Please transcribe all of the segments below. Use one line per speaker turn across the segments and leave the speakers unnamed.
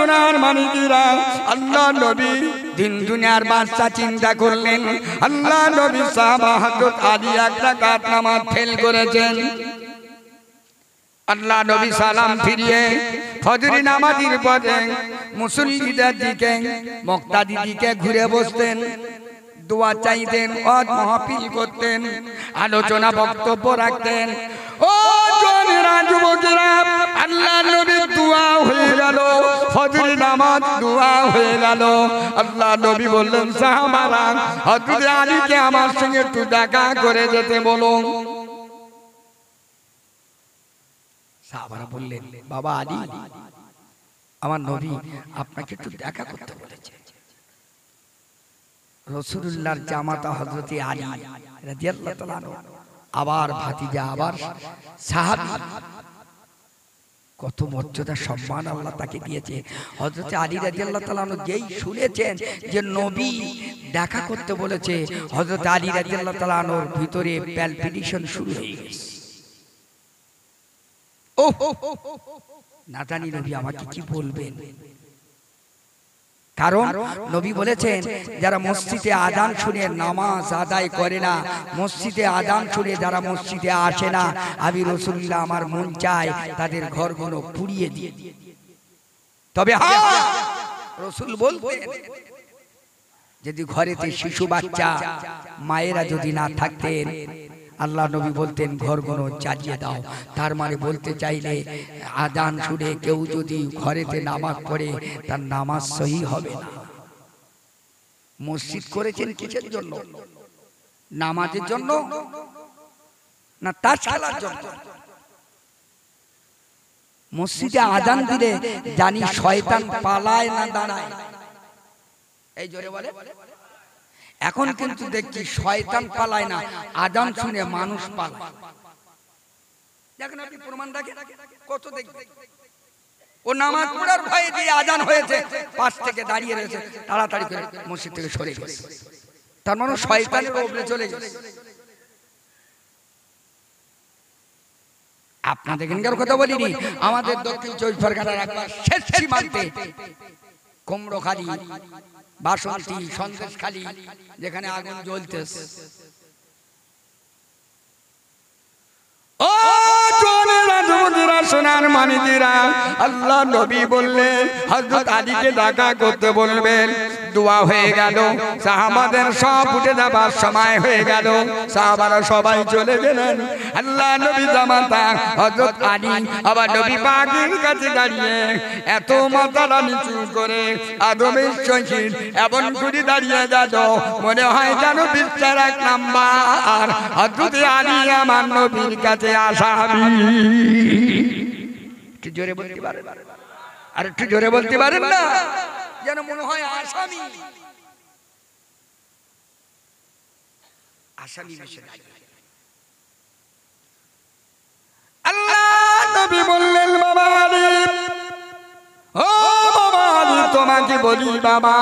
সোনার মানিকেরা, আল্লাহ নবী দিন দুনিয়ার বাদশা চিন্তা করলেন। আল্লাহ নবী সাহাবা হযরত আলী এক রাকাত নামাজ ফেল করেছেন। আল্লাহ নবী সালাম ফিরিয়ে ফজরের নামাজের পরে মুসল্লিদের দিকে মুক্তাদির দিকে ঘুরে বসতেন, দোয়া চাইতেন, ওয়াজ মাহফিল করতেন, আলোচনা বক্তব্য রাখতেন। ও জওয়ানেরা, যুবকেরা, আল্লাহ নবীর দোয়া হয়ে গেল, ফজরের নামাজ দোয়া হয়ে গেল। আল্লাহ নবী বললেন সাহাবারা, হযরত আলীকে আমার সঙ্গে একটু দেখা করে যেতে বলুন। সাহাবারা বললেন, বাবা আলী, আমার নবী আপনাকে একটু দেখা করতে বলেছে। রাসূলুল্লাহর জামাতা হযরত আলী রাদিয়াল্লাহু তাআলা আনহু, আবার ভাতিজা, আবার সাহাবী, কত মর্যাদা সম্মান আল্লাহ তাকে দিয়েছে। হযরত আলী রাদিয়াল্লাহু তাআলা আনহু যেই শুনেছেন যে নবী দেখা করতে বলেছে, হযরত আলী রাদিয়াল্লাহু তাআলা আনহুর ভিতরে প্যালপিটেশন শুরু হয়ে গেছে। ও না জানি নবী আমাকে কি বলবেন, কারণ নবী বলেছেন যারা মসজিদে আযান শুনে নামাজ আদায় করে না, মসজিদে আযান শুনে যারা মসজিদে আসে না, আমি রাসূলুল্লাহ আমার মন চায় তাদের ঘরগুলো পুড়িয়ে দিই। তবে হ্যাঁ, রাসূল বলতেন যদি ঘরেতে শিশু বাচ্চা মায়েরা যদি না থাকতেন, আল্লাহ নবী বলতেন ঘরগুলো জ্বালিয়ে দাও। তার মানে বলতে চাইলে আযান শুনে কেউ যদি ঘরেতে নামাজ পড়ে তার নামাজ সহি হবে না। মসজিদ করেছেন কিসের জন্য? নামাজের জন্য না তাস খেলার জন্য? মসজিদে আযান দিলে জানি শয়তান পালায় না দাঁড়ায়। এই জোরে বলে। এখন কিন্তু দেখছি শয়তান পালায় না, আযান শুনে মানুষ পালায়। দেখেন আপনি প্রমাণ দেখেন, কত দেখবেন ও নামাজ পড়ার ভয়ে যে আযান হয়েছে পাশ থেকে দাঁড়িয়ে রয়েছে, তাড়াতাড়ি করে মসজিদ থেকে সরে গেছে। তার মানে শয়তানের উপরে চলে গেছে। আপনাদের এখানকার কথা বলিনি, আমাদের দক্ষিণ চব্বিশ পরগনার একবার শেষ সীমান্তে কুমড়োখালি, বাসন্তী, সন্দেশখালী, যেখানে আগুন জ্বলতেছে, ও জওয়ানেরা, যুবকেরা, সোনার মানিকেরা, আল্লাহ নবী বললেন হযরত আলীকে দেখা করতে বলবেন। দোয়া হয়ে গেল, সাহাবাদের সব উঠে যাবার সময় হয়ে গেল, সাহাবারা সবাই চলে গেলেন। আল্লাহ নবী জামাতা হযরত আলী আবার নবী পাকের কাছে দাঁড়িয়ে এত মাথাটা নিচু করে আদমের সহিত এমন করে দাঁড়িয়ে গেল, মনে হয় যেন বিশ্বের এক নাম্বার হযরত আলী আমার নবীর কাছে আসামি। একটু জোরে বলতে পারেন? আর একটু জোরে বলতে পারেন না? যেন মনে হয় আসামি, আসামি বেশি। আল্লাহ নবী বললেন, বাবা আলী, ও বাবা আলী, তোমাকে বলি বাবা,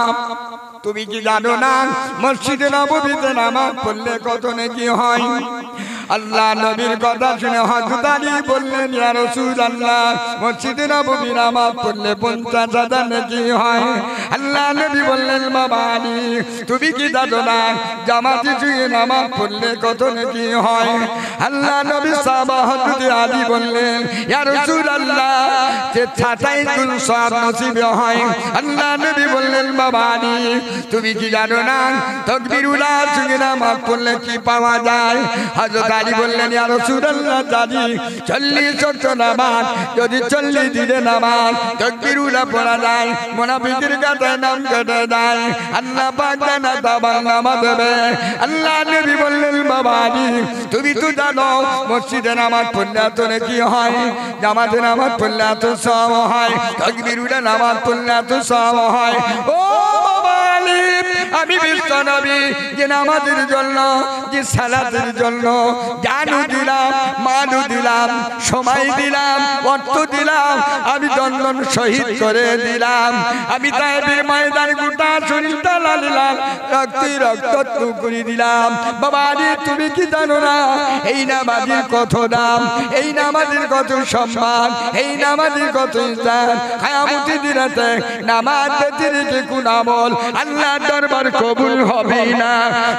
তুমি কি জানো না মসজিদে নববীতে নামাজ পড়লে কত নেকি হয়? আল্লাহ নবীর কথা শুনে হযরত আলী বললেন, ইয়া রাসূলুল্লাহ, মসজিদে নববী নামাজ পড়লে 50,000 নেকি হয়। আল্লাহ নবী বললেন, বাবা আলী, তুমি কি জানো না জামাতে শুয়ে নামাজ পড়লে কত নেকি হয়? আল্লাহ নবী সাহাবা হযরত আলী বললেন, ইয়া রাসূলুল্লাহ, যে ছাটাই কুল সওয়াব নসিব হয়। আল্লাহ নবী বললেন, বাবা আলী, তুমি কি জানো না তাকবীরুল্লাহ শুয়ে নামাজ পড়লে কি পাওয়া যায়? হযরত আলী বললেন, ইয়া রাসূলুল্লাহ, জানি 40 ওয়াক্ত নামাজ, যদি 40 দিনে নামাজ তাকবীরুল্লাহ পড়া যায়, মুনাফিকের কাতায় নাম কেটে যায়, আল্লাহ পাক জান্নাত নামাজ দেবে। আল্লাহ নবী বললেন, বাবা আলী, তুমি তো জানো মসজিদে নামাজ পড়লে এত নেকি হয়, জামাতে নামাজ পড়লে এত সওয়াব হয়, তাকবীরুল্লাহ নামাজ পড়লে এত সওয়াব হয়। ও বাবা আলী, আমি বিশ্ব নবী যে নামাজের জন্য যে সালাতের জন্য জানু দিলাম মালু দিলাম সময় দিলাম অর্থ দিলাম আমি দন্দন শহীদ করে দিলাম আমি তাইফের ময়দান গোটা শরীর তালা দিলাম রক্ত করে দিলাম বাবা রে তুমি কি জানো না এই নামাজের কত দাম এই নামাজের কত সম্মান এই নামাজের কত ইজ্জত কিয়ামতের দিনেতে নামাজ পেতে রেখে কোন আমল আল্লাহর দরবার কবুল হবে না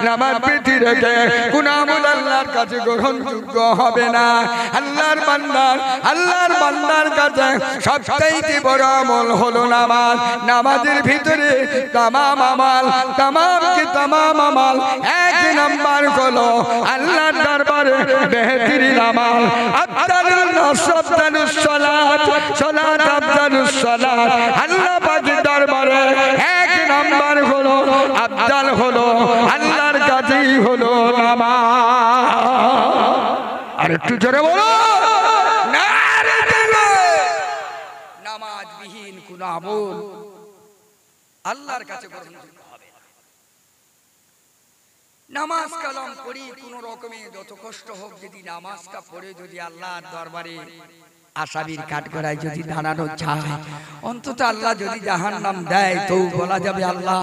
নামাজ পেতে রেখে কোন আমল আল্লাহর কাছে গ্রহণযোগ্য হবে না আল্লাহর বান্দার কাছে সবচেয়ে বড় আমল হলো নামাজ নামাজের ভিতরে তামাম আমাল এক নাম্বার হলো আল্লাহর দরবারে বেহতরিন আমল আফদালুস সালাত আল্লাহ পাকের দরবারে এক নাম্বার হলো আফদাল হলো আল্লাহর কাছেই হলো নামাজ আর একটু জোরে বলো নারে তাকবীর নামাজ বিহীন কোন আমল আল্লাহর কাছে গ্রহণযোগ্য হবে না নামাজ কালাম পড়ি কোন রকমে যত কষ্ট হোক যদি নামাজটা পড়ে যদি আল্লাহর দরবারে আসামির কাঠগড়ায় যদি দাঁড়ানো চায় অন্তত আল্লাহ যদি জাহান্নাম দেয় তো বলা যাবে আল্লাহ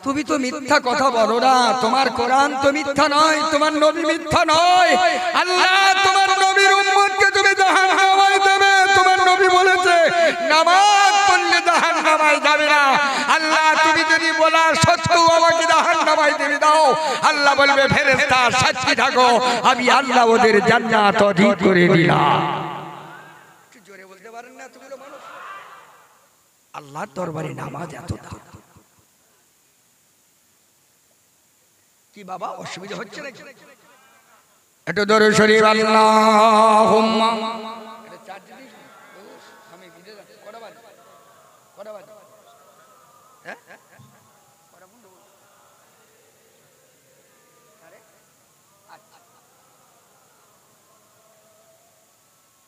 তুমি তো মিথ্যা কথা বলো না তোমার কোরআন তো মিথ্যা নয় তোমার নবী মিথ্যা নয় আল্লাহ তোমার নবীর উম্মতকে তুমি জাহান্নামে দেবে তোমার নবী বলেছে নামাজ পড়লে জাহান্নামে যাবে না আল্লাহ তুমি যদি বলা সত্য আমাকে জাহান্নামে দেবে দাও আল্লাহ বলবে ফেরেশতা সাক্ষী থাকো আমি আল্লাহ ওদের জান্নাত অধিক করে দিলাম আল্লাহর দরবারে নামাজ এত দাম কি বাবা অসুবিধা হচ্ছে নাকি একটু দরুদ শরীফ আল্লাহুম্মা এটা চার্জ দিস আমি ভিডিও কটা বাজে হ্যাঁ কটা বন্ধ আরে আচ্ছা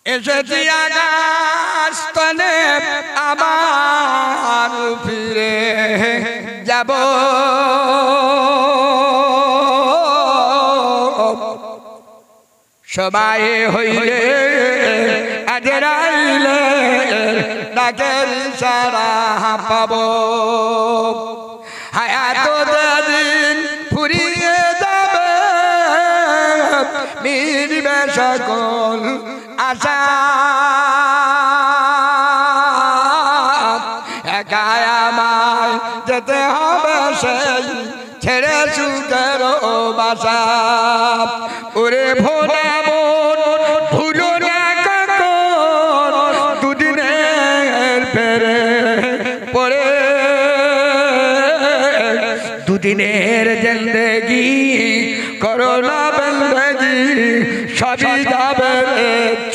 এসেছি আকাশতলে আবার ফিরে যাব সবাই হইলে আজরাইলে ডাকের ইশারা পাব হায়াত দিন ফুরিয়ে যাবে মিটবে সকল আশা একাই আমায় যেতে হবে সেই ছেড়ে সুখের বাসা ওরে ভোলা মন ভুলো না কখন দুদিনের ফেরে পরে দুদিনের জিন্দেগি করোনা বন্দগি সবই যাবে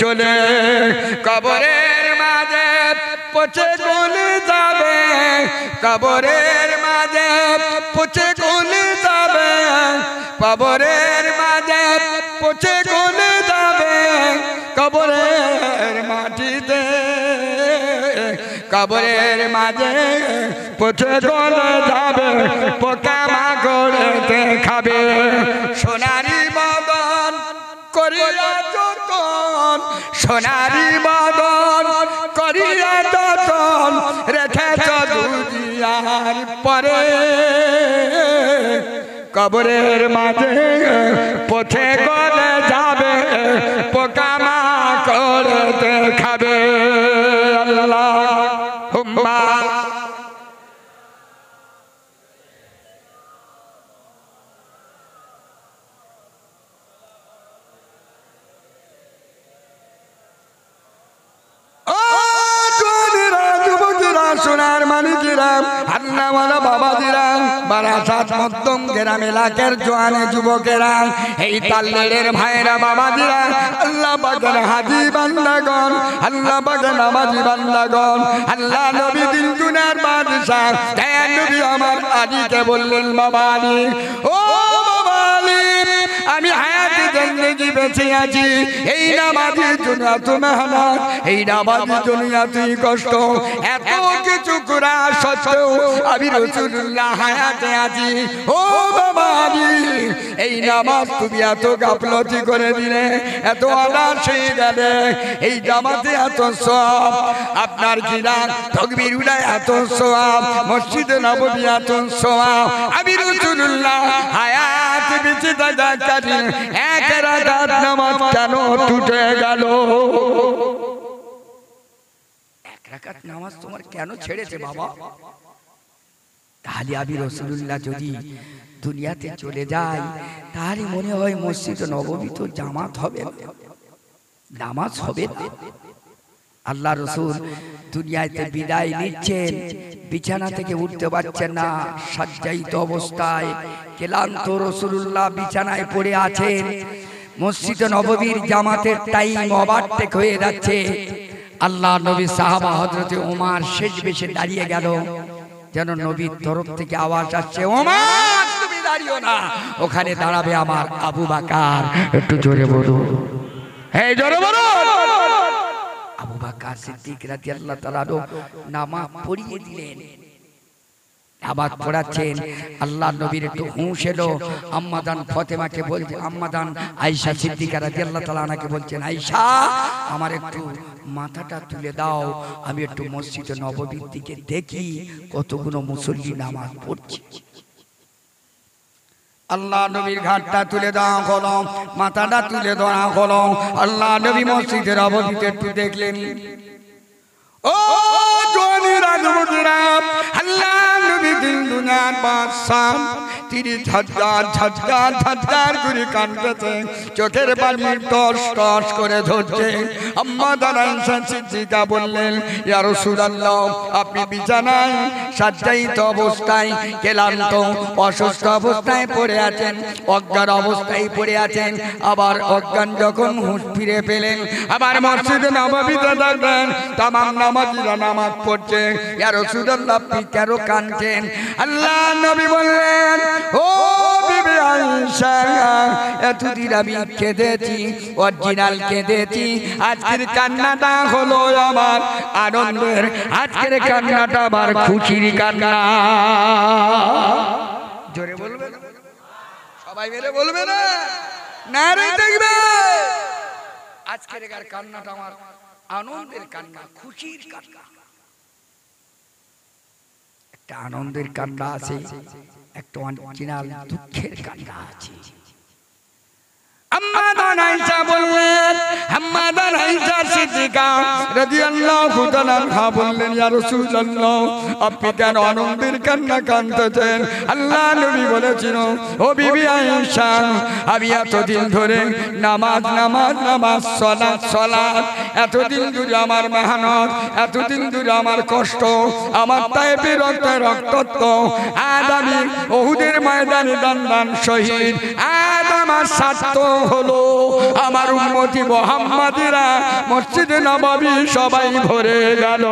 চলে কবরের মাঝে পচে গলে যাবে কবরের মাঝে পচে গলে যাবে কবরের মাঝে পচে গলে যাবে কবরের মাটিতে কবরের মাঝে পচে গলে যাবে পোকামাকড়ে খাবে সোনারি মদন করিয়া যতন সোনারি মদন করিয়া যতন রেখেছ দুনিয়ার পরে কবরের মাঝে পথে গলে যাবে পোকামাকড়ে খাবে আল্লাহুম্মা সোনার মানিকেরা আন্নাওয়ালা বাবাজিরা বারাসাত মধ্যম গ্রাম এলাকার জোয়ানে যুবকেরা এই তাল্লের ভাইরা বাবাজিরা আল্লাহ পাকের হাজি বান্দাগণ আল্লাহ পাকের নামাজি বান্দাগণ আল্লাহ নবী দিন দুনিয়ার বাদশা দয়ার নবী আমার আলীকে বললেন বাবা আলী ও বাবা আলী আমি হায়াতে দেখি বেঁচে আছি এই নামাজের জন্য এত মেহনত, এই নামাজের জন্য এতই কষ্ট, এত কিছু করা সত্ত্বেও আমি রাসূলুল্লাহ হায়াতে আছি। ও বাবাজি, এই নামাজ তুমি এত গাফলতি করে দিলে, এত আলাস হয়ে গেলে। এই জামাতে এত সওয়াব, আপনার কিনা তাকবীর উঠায় এত সওয়াব, মসজিদে নববী এত সওয়াব, আমি রাসূলুল্লাহ হায়াতে বেঁচে থাকাকালীন এক রাকাত নামাজ কেন টুটে গেল? এক রাকাত নামাজ তোমার কেন ছেড়েছে বাবা? তাহলে আমি রাসূলুল্লাহ যদি দুনিয়াতে চলে যায়, তাহলে মনে হয় মসজিদে নববী তো জামাত হবে না, নামাজ হবে না। আল্লাহ রাসূল দুনিয়াতে বিদায় নিচ্ছেন, বিছানা থেকে উঠতে পারছেন না, সজ্জায়িত অবস্থায় ক্লান্ত রাসূলুল্লাহ বিছানায় পড়ে আছেন। মসজিদে নববীর জামাতের টাইম ওভারটেক হয়ে যাচ্ছে। আল্লাহ নবী সাহাবা হযরতে ওমর শেষ বেশে দাঁড়িয়ে গেল, যেন নবীর তরফ থেকে আওয়াজ আসছে, ওমর তুমি দাঁড়িও না, ওখানে দাঁড়াবে আমার আবু বকর। একটু জোরে বলো, এই জোরে বলো। আবু বকর সিদ্দিক রাদিয়াল্লাহু তাআলা নামাজ পড়িয়ে দিলেন, নামাজ পড়াচ্ছেন। আল্লাহ নবীর একটু হুঁশ এলো, আম্মাজান ফাতেমাকে বলছে, আম্মাজান আয়েশা সিদ্দিকা রাদিয়াল্লাহু তাআলা আনহাকে বলছেন, আয়েশা আমার একটু মাথাটা তুলে দাও, আমি একটু মসজিদে নববীর দিকে দেখি কতগুলো মুসল্লি নামাজ পড়ছে। আল্লাহ নবীর ঘাটটা তুলে দেওয়া হলো, মাথাটা তুলে দেওয়া হলো। আল্লাহ নবী মসজিদের নববীতে একটু দেখলেন। ও জোয়ানি রাজমুদ্রা, আল্লাহ নবী দিন দুনিয়ার বাদশাহ, তিনি ঝরঝর ঝরঝর ঝরঝর করে কাঁদতেছে, চোখের পানি টস টস করে ঝরছে। আম্মা আয়েশা সিদ্দিকা বললেন, ইয়া রাসূলুল্লাহ আপনি বিছানায় সজ্জায়িত অবস্থায় ক্লান্ত অসুস্থ অবস্থায় পড়ে আছেন, অজ্ঞান অবস্থায় পড়ে আছেন। আবার অজ্ঞান যখন হুঁশ ফিরে পেলেন, আবার মসজিদে নববীতে দেখবেন তামাম নামাজীরা নামাজ পড়ছে। ইয়া রাসূলুল্লাহ আপনি কেন কাঁদছেন? আল্লাহ নবী বললেন, ও বিবি আয়েশা এতদিন আমি কেঁদেছি, অরিজিনাল কেঁদেছি, আজকের কান্নাটা হলো আমার আনন্দের, আজকের কান্নাটা আমার খুশির কান্না। জোরে বলবে, সবাই মিলে বলবে না, নারে দেখবে। আজকের কান্নাটা আমার আনন্দের কান্না, খুশির কান্না। একটা আনন্দের কান্না আছে, একটা অরিজিনাল দুঃখের কান্না আছে। আম্মা আয়েশা বললেন, আম্মা আয়েশা সিদ্দিকা রাদিয়াল্লাহু তাআলা আনহা বললেন, ইয়া রাসূলুল্লাহ আপনি কেন আনন্দের কান্না কাঁদতেছেন? আল্লাহ নবী বলেছেন, ও বিবি আয়েশা আমি এতদিন ধরে নামাজ নামাজ নামাজ সালাত সালাত, এতদিন ধরে আমার মেহনত, এতদিন ধরে আমার কষ্ট, আমার তায়েফের রক্তে রক্তাক্ত, আজ আমি উহুদের ময়দানে দান শহীদ, আজ আমার স্বার্থ হলো আমার উম্মতি মুহাম্মাদিরা মসজিদে নববী সবাই ভরে গেল।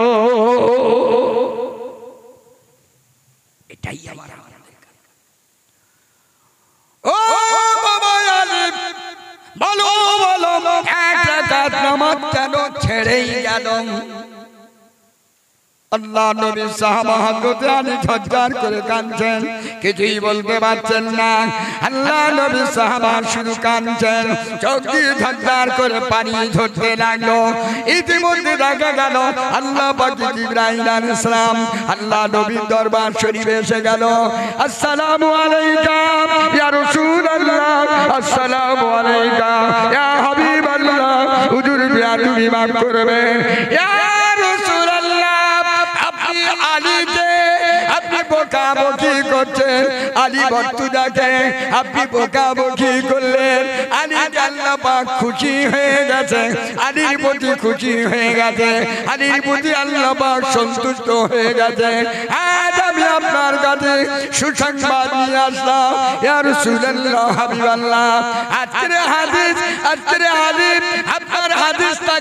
এটাই আমার ও বাবা আলিফ বলো বলো, এক রাকাত নামাজ কেন ছেড়েই গেল? আল্লাহ নবী সাহাবা হযরত আলী ঝরঝর করে কাঁদছেন, কিছুই বলতে পারছেন না। আল্লাহ নবী সাহাবা শুধু কাঁদছেন, চোখ দিয়ে ঝরঝর করে পানি ঝরতে লাগলো। ইতিমধ্যে দেখা গেল আল্লাহ পাক জিবরাইল আলাইহিস সালাম আল্লাহ নবীর দরবার শরীফে এসে গেল। আসসালামু আলাইকা ইয়া রাসূলুল্লাহ, আসসালামু আলাইকা ইয়া হাবিবাল্লাহ, হুজুর বিয়াদবি মাফ করবেন। ইয়া আলীকে আপনি বকাবকি করছেন, আলী বর্তুদাকে আপনি বকাবকি করলেন। আলী আল্লাহ পাক খুশি হয়ে গেছে, আলীর প্রতি খুশি হয়ে গেছে, আলীর প্রতি আল্লাহ পাক সন্তুষ্ট হয়ে গেছে। আজ আমি আপনার কাছে সুসংবাদ নিয়ে আসলাম ইয়া রাসূলুল্লাহ হাবিবাল্লাহ। আজকের হাদিস আপনার হাদিসটা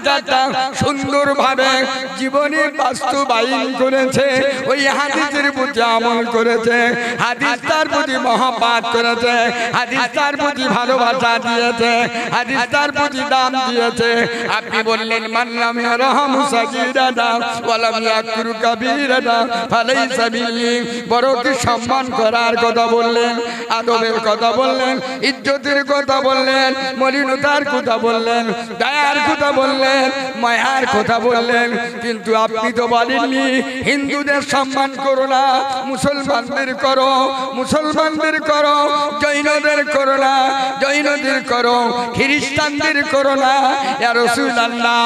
সুন্দরভাবে জীবনে বাস্তবায়ন করেছে, ওই হাদিসের প্রতি আমল করেছে, হাদিসটার প্রতি মহব্বত করেছে, হাদিসটার প্রতি ভালোবাসা দিয়েছে, হাদিসটার প্রতি দাম দিয়েছে। আপনি বললেন মান লাম ইয়ারহাম সাগীরানা ওয়া লাম ইয়াকুর কাবীরানা ফালাইসা মিন্নি। বড়কে সম্মান করার কথা বললেন, আদবের কথা বললেন, ইজ্জতের কথা বললেন, মলিনতার কথা বললেন, দয়ার কথা বললেন, মায়ার কথা বললেন, কিন্তু আপনি তো বলেননি হিন্দুদের সম্মান করো না, মুসলমানদের করো, মুসলমানদের করো, জৈনদের করো না, জৈনদের করো, খ্রিস্টানদের করো না। ইয়া রাসূলুল্লাহ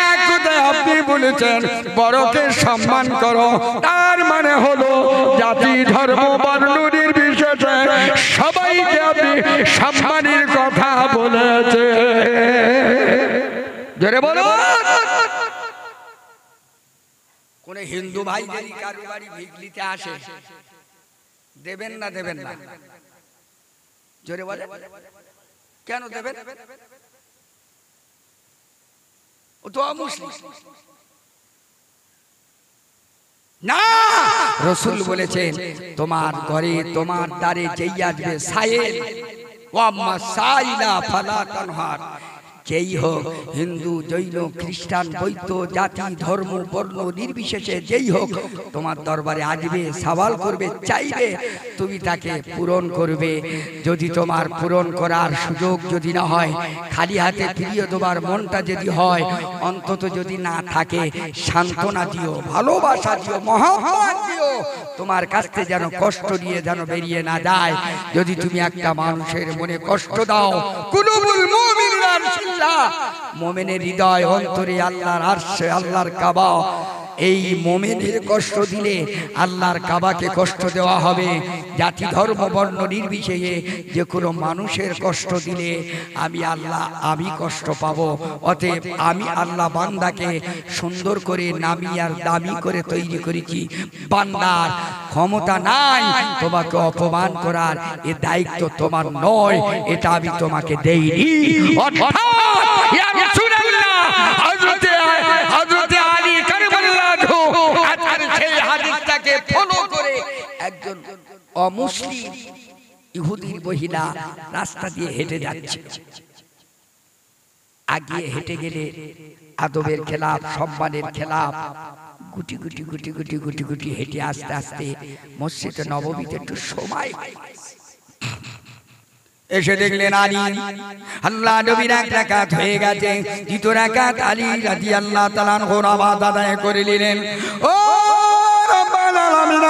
এক কথায় আপনি বলেছেন বড়কে সম্মান করো, তার মানে হলো জাতি ধর্ম বর্ণ নির্বিশেষে সবাইকে আপনি সম্মানের কথা বলেছে। জোরে বলো। কোন হিন্দু ভাই যদি কারো বাড়ি ভিগলিতে আসে দেবেন না দেবেন না? জোরে বলে। কেন দেবেন? ও তো অমুসলিম না। রাসূল বলেছেন তোমার ঘরে তোমার দ্বারে যেই আসবে সাইল ওয়া আম্মা সাইলা ফালা তানহার, যেই হোক হিন্দু জৈন খ্রিস্টান বৌদ্ধ জাতি ধর্ম বর্ণ নির্বিশেষে যেই হোক তোমার দরবারে আসবে, সওয়াল করবে, চাইবে, তুমি তাকে পূরণ করবে। যদি তোমার পূরণ করার সুযোগ যদি না হয়, খালি হাতে ফিরিয়ে তোমার মনটা যদি হয়, অন্তত যদি না থাকে সান্ত্বনা দিও, ভালোবাসা দিও, মহব্বত দিও, তোমার কাছ থেকে যেন কষ্ট নিয়ে যেন বেরিয়ে না যায়। যদি তুমি একটা মানুষের মনে কষ্ট দাও, কুলুবুল মুমিনিনা মোমেনের হৃদয় অন্তরে আল্লাহর আরশে আল্লাহর কাবা, এই মোমেনের কষ্ট দিলে আল্লাহর কাবাকে কষ্ট দেওয়া হবে। জাতি ধর্ম বর্ণ নির্বিশেষে যে কোনো মানুষের কষ্ট দিলে আমি আল্লাহ আমি কষ্ট পাবো। অতএব আমি আল্লাহ বান্দাকে সুন্দর করে নামি আর দামি করে তৈরি করেছি। বান্দার ক্ষমতা নাই তোমাকে অপমান করার, এ দায়িত্ব তোমার নয়, এটা আমি তোমাকে দেইনি। একজন অমুসলিম ইহুদির মহিলা রাস্তা দিয়ে হেঁটে যাচ্ছে, আগিয়ে হেঁটে গেলে আদবের খেলাফ, সম্মানের খেলাফ, গুটি গুটি গুটি গুটি গুটি গুটি হেঁটে আস্তে আস্তে মসজিদে নববীতে একটু সময় এসে দেখলেন আলী আল্লাহ নবীর এক রাকাত হয়ে গেছে, দ্বিতীয় রাকাত আলী রাদিয়াল্লাহু তাআলা আনহু নামাজ আদায় করে নিলেন। ও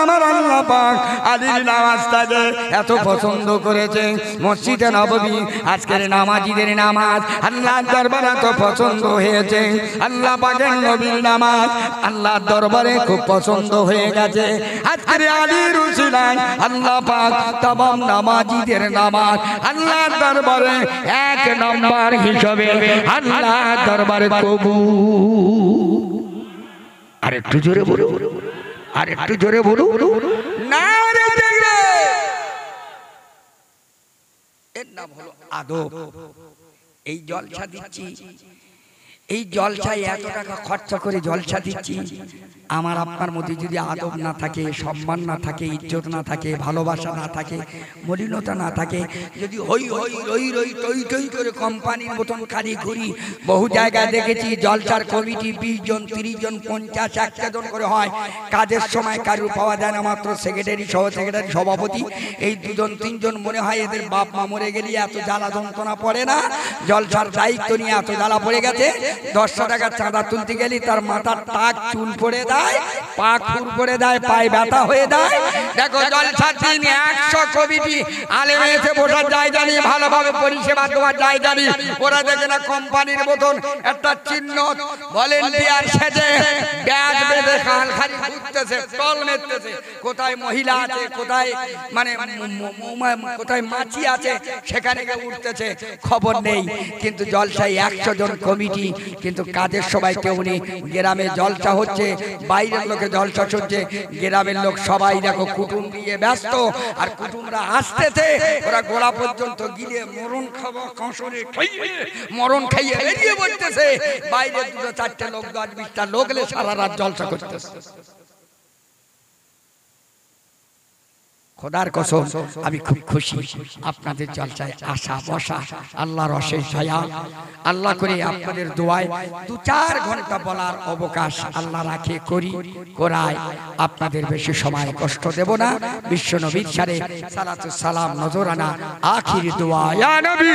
আমার আল্লাহ পাক আলীর নামাজটাকে এত পছন্দ করেছে, মসজিদে নববী আজকের নামাজীদের নামাজ আল্লাহর দরবারে এত পছন্দ হয়েছে, আল্লাহ পাকের নবীর নামাজ আল্লাহর দরবারে খুব পছন্দ হয়ে গেছে। আজকের আলীর উসিলায় আল্লাহ পাক तमाम নামাজীদের নামাজ আল্লাহর দরবারে এক নম্বর হিসাবে আল্লাহর দরবারে কবুল। আর একটু জোরে বলো, আর একটু জোরে বলো না রে দেখবে। এর নাম হলো আদব। এই জলসা দিচ্ছি, এই জলসায় এত টাকা খরচা করে জলসা দিচ্ছি, আমার আপনার মধ্যে যদি আদব না থাকে, সম্মান না থাকে, ইজ্জত না থাকে, ভালোবাসা না থাকে, মলিনতা না থাকে, যদি হই হই রই রই টই টই করে কোম্পানির মতন কারি করি, বহু জায়গায় দেখেছি জলসার কমিটি 20 জন 30 জন 50 100 জন করে হয়, কাজের সময় কারু পাওয়া যায় না, মাত্র সেক্রেটারি সহ সেক্রেটারি সভাপতি এই 2 জন 3 জন, মনে হয় এদের বাপ মা মরে গেলে এত জ্বালা যন্ত্রণা পড়ে না, জলসার দায়িত্ব নিয়ে এত জ্বালা পড়ে গেছে। 10 টাকা চাঁদা তুলতে গেলে তার মাথার টাক চুল পড়ে দেয়, পা খুর করে দেয়, পায়ে ব্যথা হয়ে যায়, দেখো জলসার দিন 100 কমিটি আলেম এসে বসার জায়গা নিয়ে ভালোভাবে পরিষেবা দেওয়ার জায়গা নিয়ে ওরা দেখে না কোম্পানির মতন একটা চিহ্ন ভলেন্টিয়ার সেজে ব্যাজ বেঁধে খালি ঘুরতেছে, টল মেরতেছে, কোথায় মহিলা আছে, কোথায় মানে কোথায় মাছি আছে, সেখানে গিয়ে উঠতেছে, খবর নেই। কিন্তু জলসায় 100 জন কমিটি, কিন্তু কাজের সবাই কেউ নেই। গ্রামে জলসা হচ্ছে, বাইরের লোকে জলসা শুনছে, গ্রামের লোক সবাই দেখো কুটুম দিয়ে ব্যস্ত। আর কুটুমরা আসতেছে, ওরা গোড়া পর্যন্ত গিয়ে মরণ খাওয়া কঁসরে মরণ খাইয়ে বেরিয়ে বলতেছে। বাইরে 2-4টে লোক 10-20টা লোক এলে সারা রাত জলসা করতেছে। খোদার কসম আমি খুব খুশি আপনাদের জলসায় আসা বসা। আল্লাহর অশেষ দয়া, আল্লাহ করে আপনাদের দোয়ায় 2-4 ঘন্টা বলার অবকাশ আল্লাহ রাখে করি করায়। আপনাদের বেশি সময় কষ্ট দেব না। বিশ্ব নবীর সারে সালাতু সালাম নজরানা আখির দোয়া ইয়া নবী।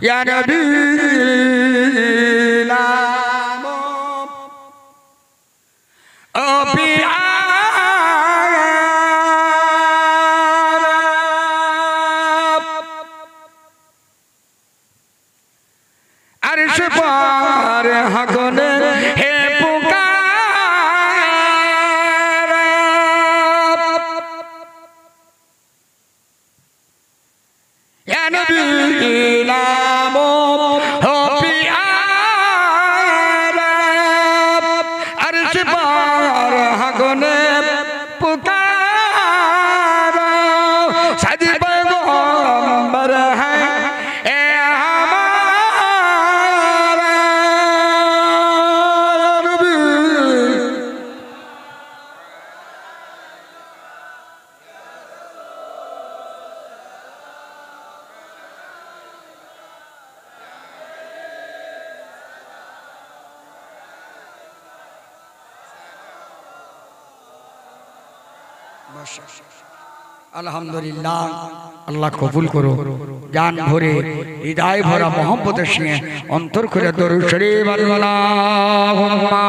या नबी नामो ओ अर्श पर हगने हे पुकार या नबी नामो हो प्यारा अर्श पर हगने पुकारा सजी पैगंबर है আলহামদুলিল্লাহ। আল্লাহ কবুল করো, জান ভরে হৃদয় ভরা মোহাম্মতের সঙ্গে অন্তর খুলে দরুদ শরীফ আল্লাহুম্মা।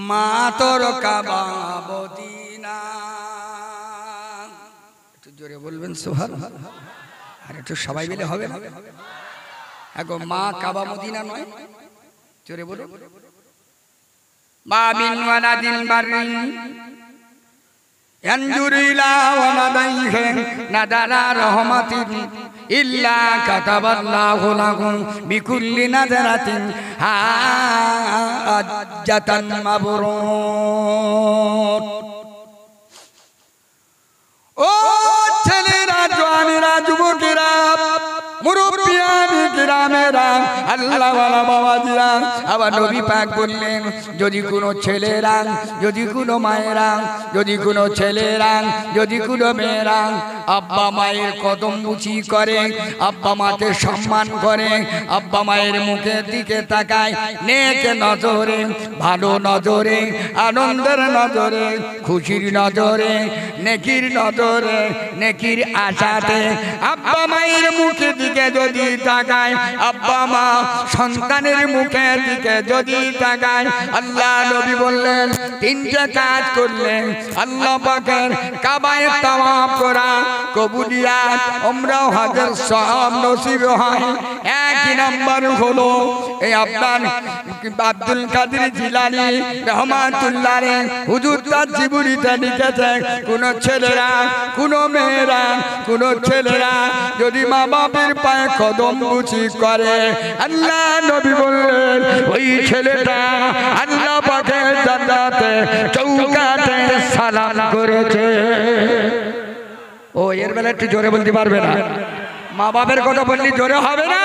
মা তোর কাবা মদিনা, একটু জোরে বলবেন সুবহানাল্লাহ। আর একটু সবাই মিলে হবে না? এখন মা কাবা মদিনা নয়, জোরে বলুন। মা মিন ওয়ালাদিন বারিন ইয়ানজুরু ইলা ওয়ালাদাইহি নাদারা রহমাতিন ইল্লা কাতাবাল্লাহু লাহুম বিকুল্লি নাজারাতিন হাজ্জাতান মাবরুর। ও ছেলেরা, জওয়ানেরা, যুবকেরা, মুরব্বিয়ান কিরামেরা, আল্লাহ ওয়ালা বাবাজিরা। আবার নবী পাক বললেন, যদি কোনো ছেলেরা, যদি কোনো মায়েরা, যদি কোনো ছেলেরা, যদি কোনো মেয়েরা আব্বা মায়ের কদম মুচি করে, আব্বা মাকে সম্মান করে, আব্বা মায়ের মুখের দিকে তাকায় নেক নজরে, ভালো নজরে, আনন্দের নজরে, খুশির নজরে, নেকির নজরে, নেকির আশাতে আব্বা মায়ের মুখের দিকে যদি তাকায়, আব্বা মা সন্তানের মুখের দিকে যদি তাকায়, আল্লাহ নবী বললেন তিনটা কাজ করলেন আল্লাহ পাকের কাবায় তাওয়াফ করা, কবুলিয়াত, উমরা, হজের সওয়াব নসিব হয়। এক নাম্বার হলো এই আপনার আব্দুল কাদের জিলানী রহমাতুল্লাহ আলাইহি হুজুর তার জীবনীতে লিখেছে, কোন ছেলেরা, কোন মেয়েরা, কোন ছেলেরা যদি মা বাবার পায়ে কদম মুচি করে, আল্লাহ নবী বললেন ওই ছেলেটা আল্লাহ পাকের জান্নাতে চৌকাঠে সালাম করেছে। ও এর বেলা একটু জোরে বলতে পারবে না? মা বাবার কথা বললি জোরে হবে না?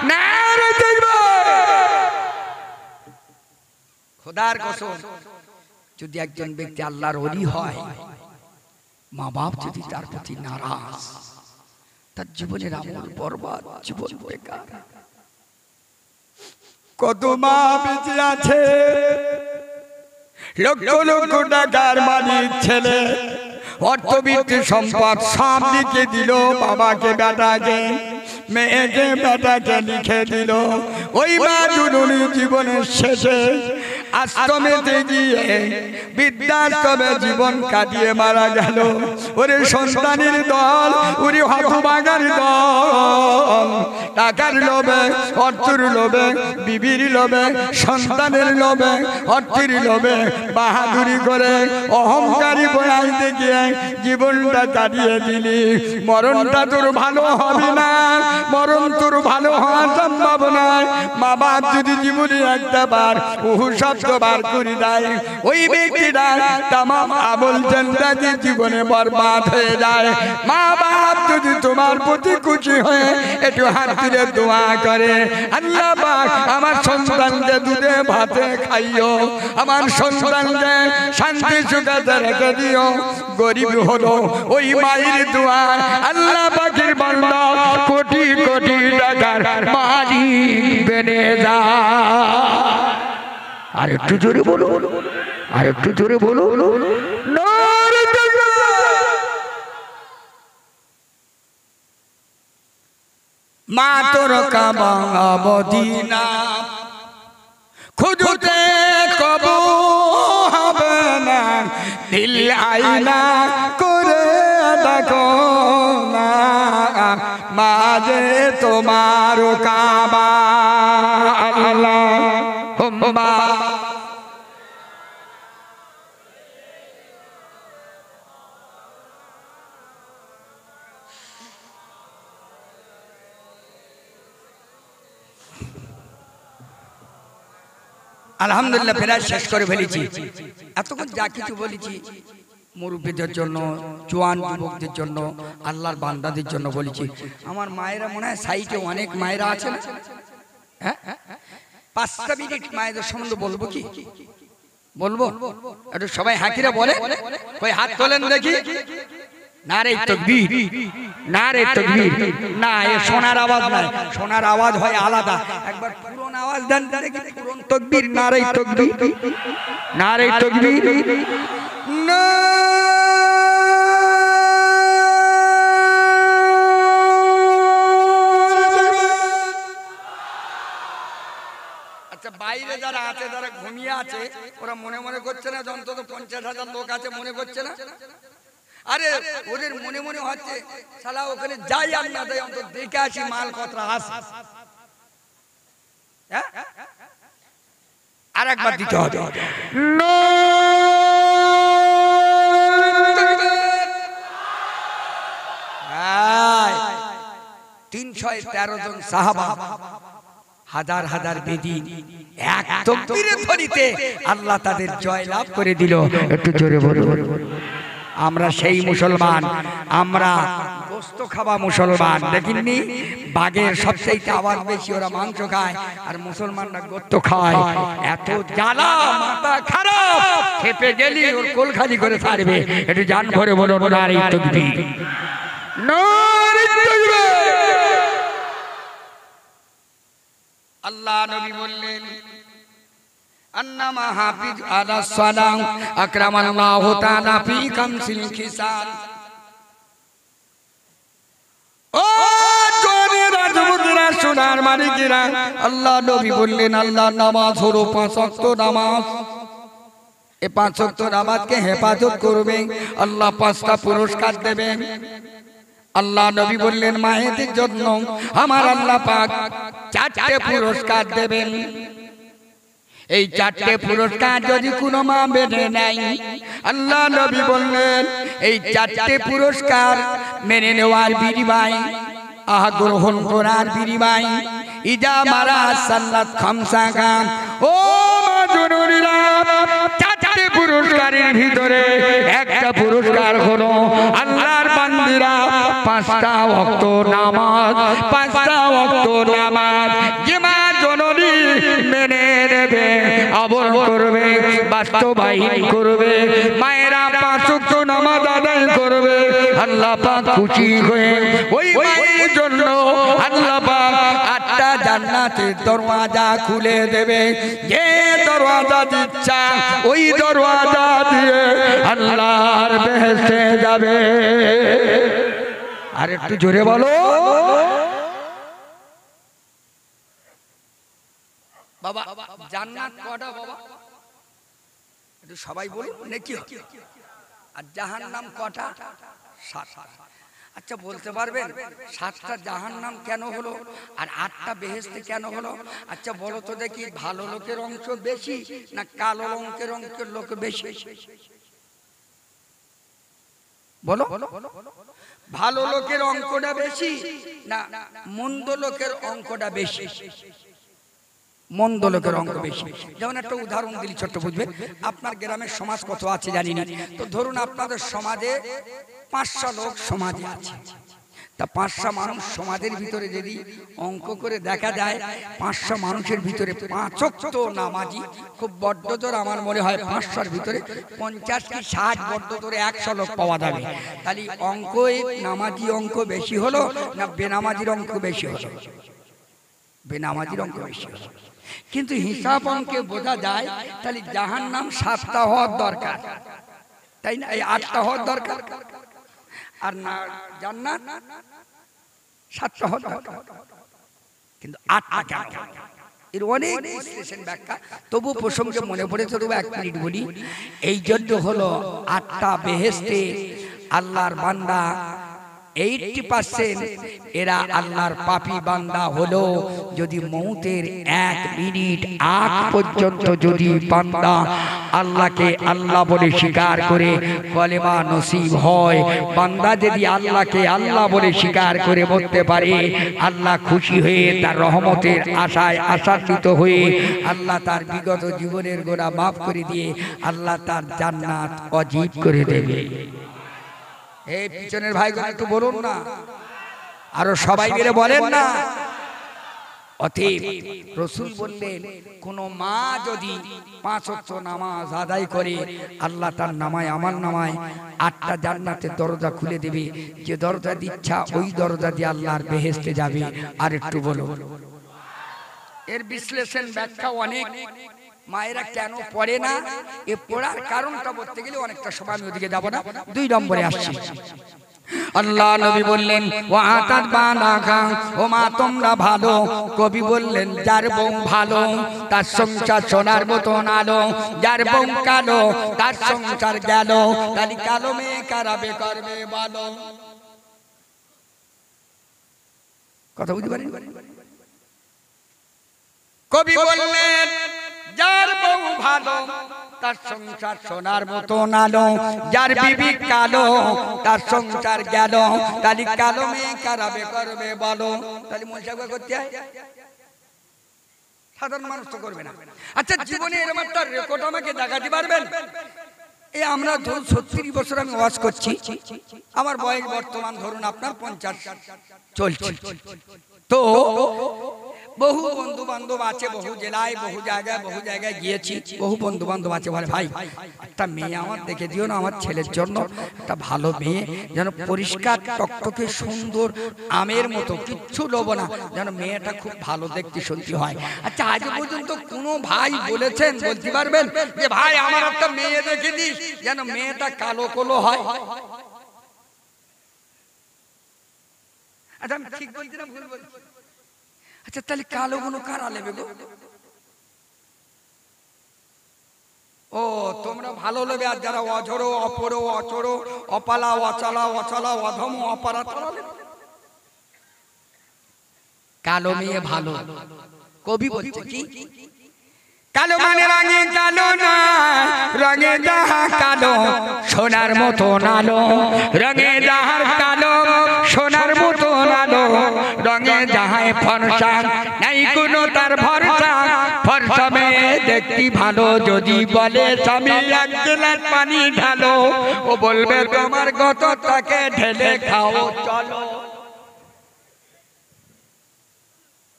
না রে দেখবো খোদার কসম, যদি একজন ব্যক্তি আল্লাহর ওলি হয়, মা বাপ যদি তার প্রতি নারাজ, তার জীবনের আমল বরবাদ, জীবন বেকার। কত মা বেঁচে আছে, লক্ষ লক্ষ টাকার মালিক ছেলে, অর্থবিত্ত সম্পদ সব লিখে দিল বাবাকে, বেটাকে, মেয়েকে, বেটাকে লিখে দিল। ওই মা জননী জীবনের শেষে আশ্রমেতে গিয়ে বৃদ্ধাশ্রমে জীবন কাটিয়ে মারা গেল। ওরে সন্তানের দল, ওরে হতভাগার দল, টাকার লোভে, অর্থের লোভে, বিবির লোভে, সন্তানের লোভে, অর্থের লোভে বাহাদুরি করে অহংকারী বয়াইতে গিয়ে জীবনটা কাটিয়ে দিলি। মরণটা তোর ভালো হবে না, মরণ তোর ভালো হওয়া সম্ভব নয়। মা বাপ যদি জীবনে একটা বার উহু শব্দ বার করে দেয়, ওই ব্যক্তিটা তামাম আমল জান্নাতের জীবনে বরবাদ হয়ে যায়। মা বাপ যদি তোমার প্রতি খুশি হয়ে একটু হাত তুলে দোয়া করে, আল্লাহ পাক আমার সন্তানকে দুধে ভাতে খাইও, আমার সন্তানকে শান্তি সুখে রেখে দিও। গরিব হলো ওই মায়ের দোয়া, আল্লাহ পাকের বান্দা কোটি কোটি টাকার মালিক বেনে যায়। আর একটু জোরে বলো, আর একটু জোরে বলো। মা তোর কাবা মদিনা খুঁজতে কবু হবে না, দিল আইনা করে দেখো না, মাঝে তোমার কাবা। আল্লাহুম্মা আলহামদুলিল্লাহ প্রায় শেষ করে ফেলেছি। এতক্ষণ যা কিছু বলেছি মুরব্বীদের জন্য, জোয়ান যুবকদের জন্য, আল্লাহর বান্দাদের জন্য বলেছি। আমার মায়েরা মনে হয় সাইটে অনেক মায়েরা আছে না? হ্যাঁ, 5টা মিনিট মায়েদের সম্বন্ধে বলবো কি? বলবো একটু সবাই হাকিরা বলে, কই হাত তোলেন দেখি। নারে তাকবীর, নারে তাকবীর। না, এ সোনার আওয়াজ নয়, সোনার আওয়াজ হয় আলাদা। একবার পুরন আওয়াজ দেন দেখি, পুরন তাকবীর, নারে তাকবীর, নারে তাকবীর। আচ্ছা, বাইরে যারা আছে, যারা ঘুমিয়ে আছে, ওরা মনে মনে করছে না যে অন্তত 50,000 লোক আছে, মনে করছে না? আরে ওদের মনে মনে হচ্ছে শালা ওখানে যাই আমি না যাই অন্তত দেখে আসি মাল কতটা আছে। আর একবার দিতে হবে। 313 জন সাহাবা, হাজার হাজার বেদিন এক তাকবীরে ধ্বনিতে আল্লাহ তাদের জয় লাভ করে দিল। একটু জোরে বলো। আমরা সেই মুসলমান, আমরা গোস্ত খাওয়া মুসলমান দেখিনি, বাঘের সবচেয়ে আওয়াজ বেশি, ওরা মাংস খায় আর মুসলমানরা গোস্ত খায়। এত জ্বালা, মাথা খারাপ, খেপে গেলি ওর কোল খালি করে ছাড়বে। একটু জান ভরে বলো নারী তাকবীর, নারী তাকবীর। আল্লাহ নবী বললেন আন্নামা হাফিজ আলা সালাম আকরামাল্লাহু তাআলা ফি খামসিল খিসাল। ও জোরে রাজপুতরা, সোনার মানিকেরা, আল্লাহ নবী বললেন আল্লাহর নামাজ হলো 5 ওয়াক্ত নামাজ। এই 5 ওয়াক্ত নামাজকে হেফাজত করবে, আল্লাহ 5টা পুরস্কার দেবেন। আল্লাহ নবী বললেন মায়েদের জন্য আমার আল্লাহ পাক 4টে পুরস্কার দেবেন। এই 4টে পুরস্কার যদি কোনো মা মেনে নেয়, আল্লাহ নবী বললেন এই 4টে পুরস্কার মেনে নেওয়ার বিনিময়, গ্রহণ করার বিনিময়, ইজা মারা সাল্লাত খামসা খান। ও মা জননীরা, 4টে পুরস্কারের ভিতরে একটা পুরস্কার হলো আল্লাহর বান্দিরা 5টা ওয়াক্ত নামাজ। 5টা ওয়াক্ত নামাজ যে মা জননী মেনে নেবে, আমল করবে, বাস্তবায়ন করবে, মায়েরা 5 ওয়াক্ত নামাজ আদায় করবে, আল্লাহ পাক খুশি হয়ে ওই মায়ের জন্য আল্লাহ পাক 8টা জান্নাতের দরওয়াজা খুলে দেবে। যে দরওয়াজা দিচ্ছা ওই দরওয়াজা দিয়ে আল্লাহর বেহেশতে যাবে। আর একটু জোরে বলো বাবা, জান্নাত কটা বাবা? একটু সবাই বলুন নাকি? আর জাহান্নাম কটা? 7টা। আচ্ছা বলতে পারবেন 7টা জাহান্নাম কেন হলো আর 8টা বেহেশতে কেন হলো? আচ্ছা বলো তো দেখি, ভালো লোকের অংশ বেশি না কালো রঙের অংশের লোক বেশি? বলো, ভালো লোকের অঙ্কটা বেশি না মন্দ লোকের অঙ্কটা বেশি? মন্দ লোকের অঙ্ক বেশি। যেমন একটা উদাহরণ দিলি, ছোট্ট বুঝবে। আপনার গ্রামের সমাজ কত আছে জানি না, তো ধরুন আপনাদের সমাজে 500 লোক সমাজে আছে। তা 500 মানুষ সমাজের ভিতরে যদি অঙ্ক করে দেখা যায়, 500 মানুষের ভিতরে 5 ওয়াক্ত নামাজি, খুব বড্ড জোর আমার মনে হয় 500-র ভিতরে 50 কি 60 বড্ড জোরে 100 লোক পাওয়া যাবে। তাহলে অঙ্কই নামাজি অঙ্ক বেশি হলো না বেনামাজির অঙ্ক বেশি হলো? বেনামাজির অঙ্ক বেশি হলো। কিন্তু হিসাব অঙ্কে বোঝা যায় তাহলে জাহান্নাম 7টা হওয়ার দরকার, তাই না? এই 8টা হওয়ার দরকার, আর না জান্নাত 7টা হওয়ার দরকার। কিন্তু 8টা কেন? এর অনেক বিশ্লেষণ ব্যাখ্যা, তবু প্রসঙ্গে মনে পড়েছে, তবু 1 মিনিট বলি। এই জন্য হলো 8টা বেহেশতে আল্লাহর বান্দা 80% এরা আল্লাহর পাপী বান্দা হলো। যদি মৌতের 1 মিনিট আগ পর্যন্ত যদি বান্দা আল্লাহকে আল্লাহ বলে স্বীকার করে কলেমা নসিব হয়, বান্দা যদি আল্লাহকে আল্লাহ বলে স্বীকার করে মরতে পারে, আল্লাহ খুশি হয়ে তার রহমতের আশায় আশান্বিত হয়ে আল্লাহ তার বিগত জীবনের গোনাহ মাফ করে দিয়ে আল্লাহ তার জান্নাত অজীব করে দেবে। এই পিছনের ভাইগণ একটু বলুন না, আরো সবাই মিলে বলেন না। অতএব রাসূল বললেন কোন মা যদি 5 ওয়াক্ত নামাজ আদায় করে, আল্লাহ তার নামায় আমার নামায় 8টা জান্নাতের দরজা খুলে দেবে। যে দরজা দিচ্ছা ওই দরজা দিয়ে আল্লাহর বেহেশতে যাবে। আর একটু বলো, এর বিশ্লেষণ ব্যাখ্যা অনেক। মায়েরা কেন পড়ে না, এ পড়ার কারণটা বলতে গেলে অনেকটা সময়, আমি ওদিকে যাব না, 2 নম্বরে আসছি। আল্লাহ নবী বললেন ওয়া আতাত বানাকা, ও মা তোমরা ভালো। কবি বললেন যার বউ ভালো তার সংসার সোনার মতন আলো, যার বউ কালো তার সংসার গেল। তাহলে কালো মেয়ে কারাবে করবে বলো? কথা বুঝতে পারেন? কবি বললেন যার বউ ভালো তার সংসার সোনার মতন আলো, যার বিবি কালো তার সংসার গেল। তাহলে কালো মেয়ে কারাবে করবে বলো? তাহলে মনসাগা করতে হয়, সাধারণ মানুষ তো করবে না। আচ্ছা জীবনে এরকম একটা রেকর্ড আমাকে দেখাতে পারবেন এই আমরা ধরুন 70 বছর আমি ওয়াজ করছি, আমার বয়স বর্তমান ধরুন আপনার 50 চলছে। তো বহু বন্ধু বান্ধব আছে, বহু জেলায় বহু জায়গায় গিয়েছি, বহু বন্ধু বান্ধব আছে, বলে ভাই একটা মেয়ে আমার দেখে দিও না, আমার ছেলের জন্য একটা ভালো মেয়ে, যেন পরিষ্কার টকটকে সুন্দর আমের মতো, কিচ্ছু লোবো না, যেন মেয়েটা খুব ভালো দেখতে শুনতে হয়। আচ্ছা, আজ পর্যন্ত কোনো ভাই বলেছেন, বলতে পারবেন যে ভাই আমার একটা মেয়ে দেখে দিস যেন মেয়েটা কালো কালো হয়? আচ্ছা, আমি ঠিক বলছি না ভুল বলছি? আচ্ছা, তাহলে কালো গুলো কারা নেবে গো? ও তোমরা ভালো নেবে, আর যারা অঝরো অপরো অচরো অপালা অচলা অচলা অধম অপারা, কালো মেয়ে ভালো। কবি বলছে কি, কালো মানে রঙে কালো না, রঙে যাহা কালো সোনার মতো নালো, রঙে যাহার কালো সোনার মতো নালো, রঙে যাহায় ফর্সা নাই কোনো তার ভরসা, ফর্সা মেয়ে দেখতে ভালো যদি বলে স্বামী এক গ্লাস পানি ঢালো, ও বলবে তোমার গত তাকে ঢেলে খাও চলো।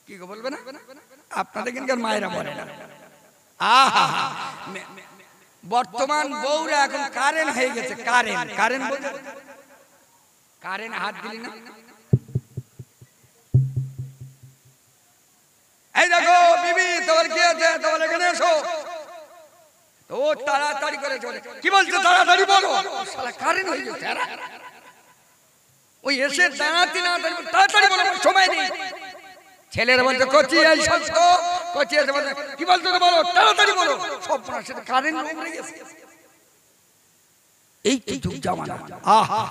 কি গো বলবে না? আপনাদের কিন্তু মায়েরা বলে না। আহা, বর্তমান বউরা এখন কারেন্ট হয়ে গেছে, কারেন্ট বোঝে, কারেন্ট হাত দিলি না, এই দেখো বিবি তোমার কি আছে, তোমার এখানে এসো, তো তাড়াতাড়ি করে চলে, কি বলছো তাড়াতাড়ি বলো, শালা কারেন্ট হয়ে গেছে, ওই এসে দাঁড়াতে না তাড়াতাড়ি বলো, সময় নেই। ছেলেরা বলছে কচি এই সত্য, কচি এসে বলছে কি বলছো তো বলো, তাড়াতাড়ি বলো, সব সাথে কারেন্ট উড়ে গেছে। এই কি যুগ জামানা। আহা,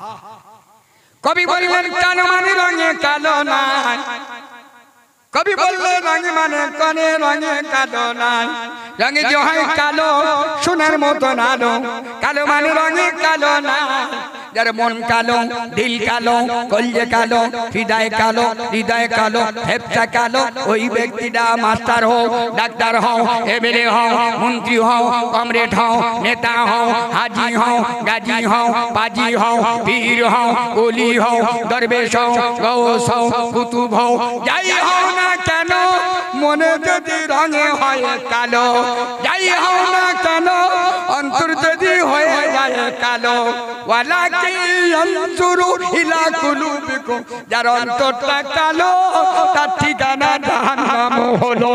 কবি বললেন কালো মানে রঙে কালো নাই, কবি বললেন রঙে মানে কনে রঙে কালো নাই, রঙে যে হয় কালো সোনার মতো নালো, কালো মানে রঙে কালো নাই, যার মন কালো দিল কালো কলজে কালো হৃদয় কালো হেপসা কালো, ওই ব্যক্তিটা মাস্টার হও ডাক্তার হও এমএলএ হও মন্ত্রী হও কমরেড হও নেতা হও হাজি হও গাজী হও বাজি হও পীর হও ওলি হও দরবেশ হও গৌস হও কুতুব হও, যাই হও না কেন মনে যদি রঙে হয় কালো, যাই হও না কেন অন্তর যদি হয়ে যায় কালো, ওয়ালাকি ইয়ানজুরু ইলা কুলুবিকুম, যার অন্তরটা কালো তার ঠিকানা জাহান্নাম হলো।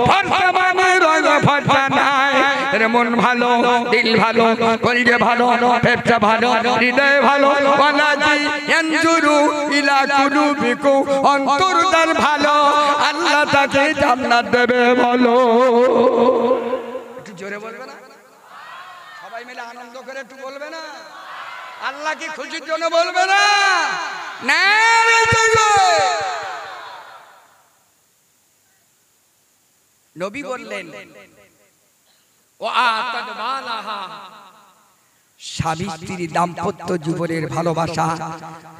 ফর্সা মানে রঙে ফর্সা নাই, এর মন ভালো দিল ভালো কলজে ভালো ফেফসা ভালো হৃদয় ভালো, ওয়ালাকি ইয়ানজুরু ইলা কুলুবিকুম, অন্তর তার ভালো আল্লাহ তাকে জান্নাত দেবে বলো। একটু জোরে বলবে না? সবাই মিলে আনন্দ করে একটু বলবে না? আল্লাহ কি খুশির জন্য বলবে না? নবী বললেন ও আতাদ বালাহা, স্বামী স্ত্রী দাম্পত্য জীবনের ভালোবাসা,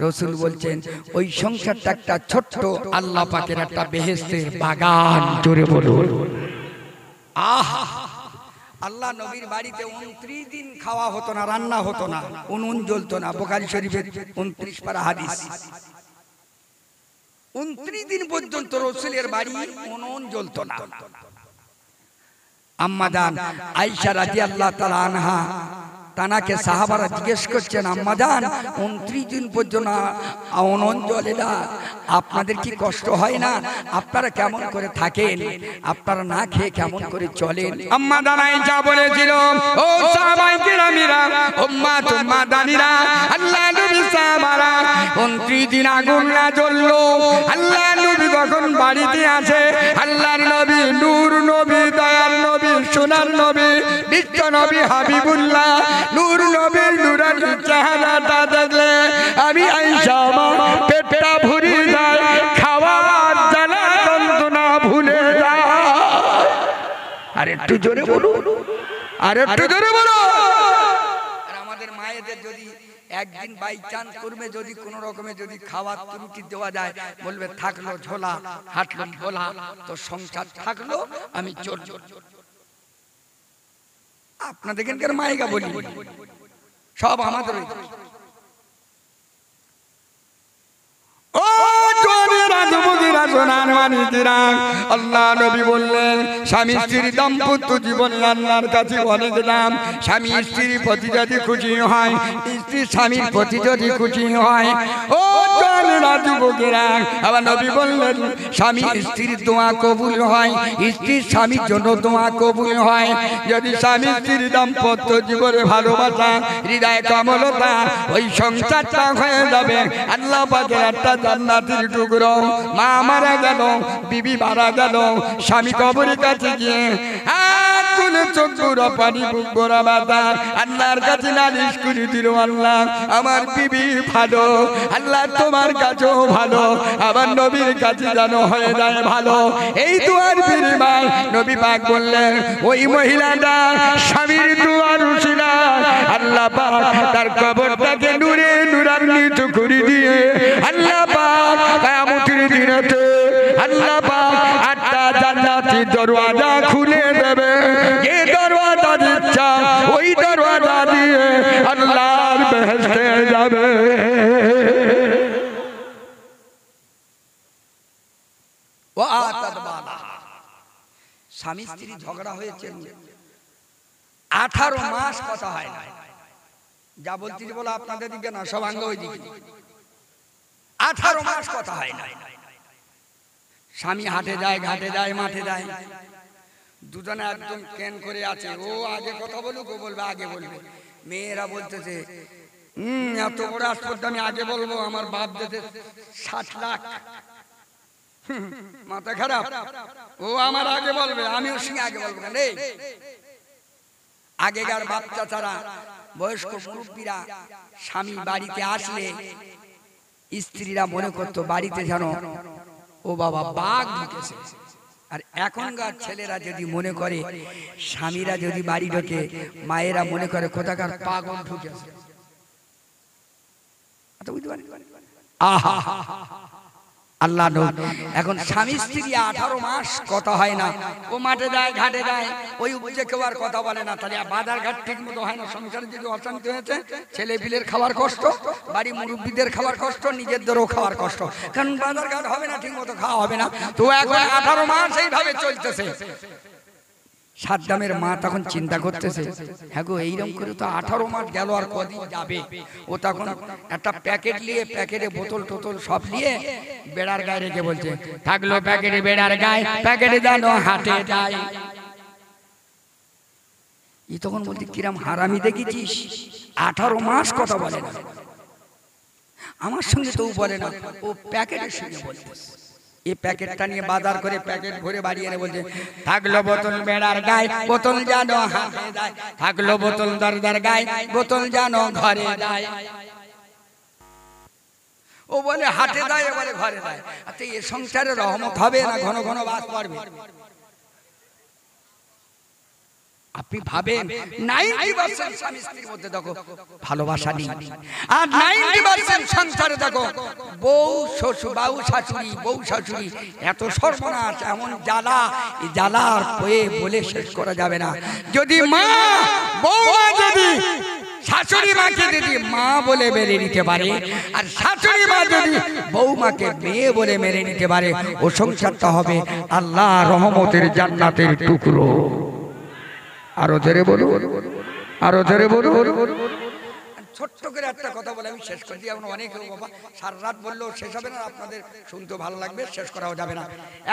রাসূল বলছেন ওই সংসারটা একটা ছোট্ট আল্লাহ পাকের একটা বেহেশতের বাগান। জোরে বলুন আহা। আল্লাহ নবীর বাড়িতে 29 দিন খাওয়া হতো না, রান্না হতো না, উনুন জ্বলতো না। বুখারী শরীফের 29 পারা হাদিস। 29 দিন পর্যন্ত রাসূলের বাড়ি উনুন জ্বলতো না। আম্মা জান আয়েশা রাদিয়াল্লাহু তাআলা আনহা তানাকে সাহাবারা জিজ্ঞেস করছেন, আম্মা জান 29 দিন পর্যন্ত উনুন জ্বলে না, আপনাদের কি কষ্ট হয় না? আপনারা কেমন করে থাকেন? আপনারা না খেয়ে কেমন করে চলেন? আম্মা জানাই যা বলেছিল, ও সাহাবায়ে কিরামিরা উম্মাত উম্মাদানিরা, আল্লাহ নবী সাহাবারা 29 দিন আগুন না জ্বললো। আল্লাহ নবী যখন বাড়িতে আসে, আল্লাহর নবী নূর নবী দয়াল নবী সোনার নবী বিশ্ব নবী হাবিবুল্লাহ নূর নবীর নূরানি চেহারাটা দেখলে আমি আয়েশা আমার পেটটা ভরে যায়, খাওয়ার জ্বালা যন্ত্রণা ভুলে যায়। আর একটু জোরে বলো, আর একটু জোরে বলো। আর আমাদের মায়েদের যদি একদিন বাই চান্স করবে, যদি কোন রকমে যদি খাওয়ার ত্রুটি দেওয়া যায়, বলবে থাকলো ঝোলা হাঁটলো ভোলা, তো সংসার থাকলো আমি চলবো। আপনাদের এখানকার মাইকা বলি সব আমাদের আল্লাহ নবী বললেন স্বামী স্ত্রীর দাম্পত্য জীবনে আল্লাহর কাছে অনেক দাম। স্বামী স্ত্রীর প্রতি যদি খুশি হয়, স্ত্রী স্বামীর প্রতি যদি খুশি হয়, ও জওয়ানেরা যুবকেরা, আবার নবী বললেন স্বামী স্ত্রীর দোয়া কবুল হয়, স্ত্রীর স্বামীর জন্য দোয়া কবুল হয়। যদি স্বামী স্ত্রীর দাম্পত্য জীবনে ভালোবাসা, হৃদয় কমলতা, ওই সংসারটা হয়ে যাবে আল্লাহ পাকের একটা জান্নাতের টুকরো। মা মারা গেল, বিবি মারা গেল, স্বামী কবরের কাছে গিয়ে হাত তুলে চোখ পুরো পানি বুক ভরা বাতা আল্লাহর কাছে নালিশ করে দিল, আল্লাহ আমার বিবি ভালো, আল্লাহ তোমার কাছেও ভালো, আবার নবীর কাছে যেন হয়ে যায় ভালো। এই দুয়ার বিনিময় নবী পাক বললেন ওই মহিলাটা স্বামীর দুয়ার উশিলা আল্লাহ পাক তার কবরটাকে নূরে নূরান্বিত করে দিয়ে আল্লাহ পাক কিয়ামতের দিনেতে আল্লাহ পাক আটটা জান্নাতের দরওয়াজা খুলে দেবে। এই দরওয়াজা দিচ্ছা ওই দরওয়াজা দিয়ে আল্লাহর বেহেশতে যাবে। ও আতাদবালা স্বামী স্ত্রী ঝগড়া হয়েছে 18 মাস কথা হয় না। যা বলছি বলো আপনাদের দিকে না, সব আঙ্গ ওই দিকে। 18 মাস কথা হয় না। স্বামী হাটে যায়, ঘাটে যায়, মাঠে যায়, দুজনে একদম কেন করে আছে। ও আগে কথা বলুক, ও বলবে আগে বলবে। মেয়েরা বলতেছে এত বড় হাসপাতাল আমি আগে বলবো, আমার বাপ দিতে 60 লাখ, মাথা খারাপ, ও আমার আগে বলবে, আমিও সঙ্গে আগে বলবো। কেন আগেকার বাচ্চা ছাড়া বয়স্ক মুরব্বীরা স্বামী বাড়িতে আসলে স্ত্রীরা মনে করতো বাড়িতে যেন ও বাবা বাঘ ঢুকেছে। আর এখনকার ছেলেরা যদি মনে করে, স্বামীরা যদি বাড়ি ঢোকে, মায়েরা মনে করে কোথাকার পাগল ঢুকেছে। আহা আল্লাহ এখন স্বামী স্ত্রী 18 মাস কথা হয় না। ও মাঠে যায়, ঘাটে যায়, ওই উপজে কেউ আর কথা বলে না। তাহলে বাজার ঘাট ঠিক মতো হয় না। সংসারে যদি অশান্তি হয়েছে, ছেলে পিলের খাওয়ার কষ্ট, বাড়ি মুরব্বীদের খাওয়ার কষ্ট, নিজেদেরও খাওয়ার কষ্ট, কারণ বাজার ঘাট হবে না, ঠিক মতো খাওয়া হবে না। তো এখন 18 মাস এইভাবে চলতেছে। সাদ্দামের মা তখন চিন্তা করতেছে, হ্যাঁ গো এইরকম করে তো 18 মাস গেল, আর কদিন যাবে। ও তখন একটা প্যাকেট নিয়ে, প্যাকেটে বোতল টোতল সব নিয়ে বেড়ার গায়ে রেখে বলছে, থাকলো প্যাকেটে বেড়ার গায়ে, প্যাকেটে জানো হাটে যায়। ই তখন বলতে কিরাম হারামি দেখেছিস, 18 মাস কথা বলে না, আমার সঙ্গে তো বলে না, ও প্যাকেটের সঙ্গে বলতেছে। এই প্যাকেটটা নিয়ে বাজার করে প্যাকেট ভরে বাড়ি এনে বলছে, থাকলো বোতল বেড়ার গায়ে, বোতল জানো হাতে যায়, থাকলো বোতল দরজার গায়ে, বোতল জানো ঘরে যায়। ও বলে হাটে যায়, বলে ঘরে যায়। আচ্ছা এ সংসারে রহমত হবে না ঘন ঘন বাস পড়বে? আপনি ভাবেন 90% স্বামী স্ত্রীর মধ্যে দেখো ভালোবাসা নেই, আর 90% সংসারে দেখো বউ শ্বশুর, বউ শাশুড়ি, বউ শাশুড়ি এত সর্বনাশ, এমন জ্বালা, এই জ্বালার পয়ে বলে শেষ করা যাবে না। যদি মা বউমা যদি শাশুড়ি মাকে যদি মা বলে মেনে নিতে পারে, আর শাশুড়ি মা যদি বউমাকে মেয়ে বলে মেনে নিতে পারে, ও সংসারটা হবে আল্লাহ রহমতের জান্নাতের টুকরো। আরো ধরে বলো, আরো ধরে বলো। ছোট্ট করে একটা কথা বলে আমি শেষ করে দিই। এখন অনেক বাবা সারা রাত বললেও শেষ হবে না, আপনাদের শুনতে ভালো লাগবে, শেষ করাও যাবে না।